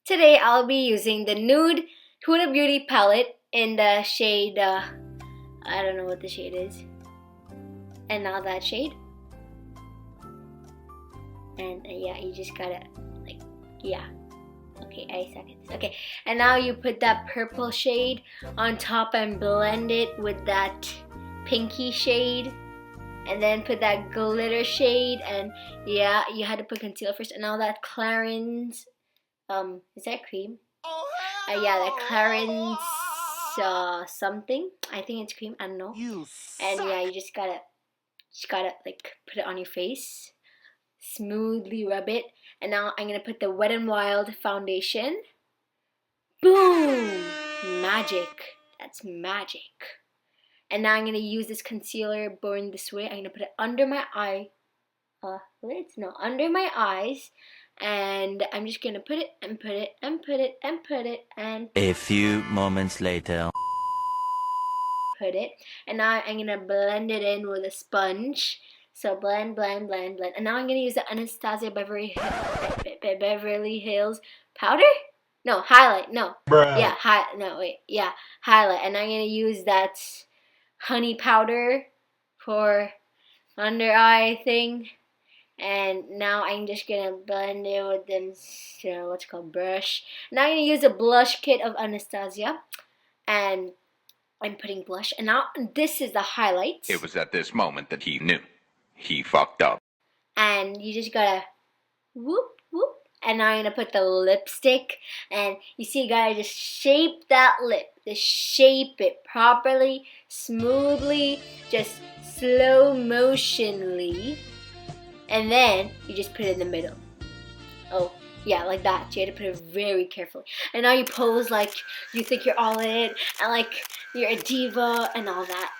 Today I'll be using the Nude Huda Beauty palette in the shade, I don't know what the shade is. And now that shade. And yeah, you just gotta, like, yeah. Okay, 8 seconds. Okay, and now you put that purple shade on top and blend it with that pinky shade. And then put that glitter shade, and yeah, you had to put concealer first. And now that Clarins, is that cream? Yeah, that Clarins something. I think it's cream. I don't know. And yeah, you just gotta like put it on your face, smoothly rub it. And now I'm gonna put the Wet n Wild foundation. Boom! Magic. That's magic. And now I'm gonna use this concealer born this way. I'm gonna put it under my lids? No, under my eyes. And I'm just gonna put it and put it and put it and put it and A few moments later. put it. And now I'm gonna blend it in with a sponge. So blend, blend, blend, blend. And now I'm gonna use the Anastasia Beverly Hills powder? No, highlight. No. Bruh. Yeah, highlight. And I'm gonna use that honey powder for under eye thing. And now I'm just gonna blend it with this, what's called brush. Now I'm gonna use a blush kit of Anastasia, and I'm putting blush. And now this is the highlight. It was at this moment that he knew. He fucked up. And you just gotta whoop whoop. And now I'm gonna put the lipstick, and you see, you gotta just shape that lip. Just shape it properly, smoothly, just slow motionly. And then you just put it in the middle. Oh, yeah, like that. You have to put it very carefully. And now you pose like you think you're all in it, and like you're a diva and all that.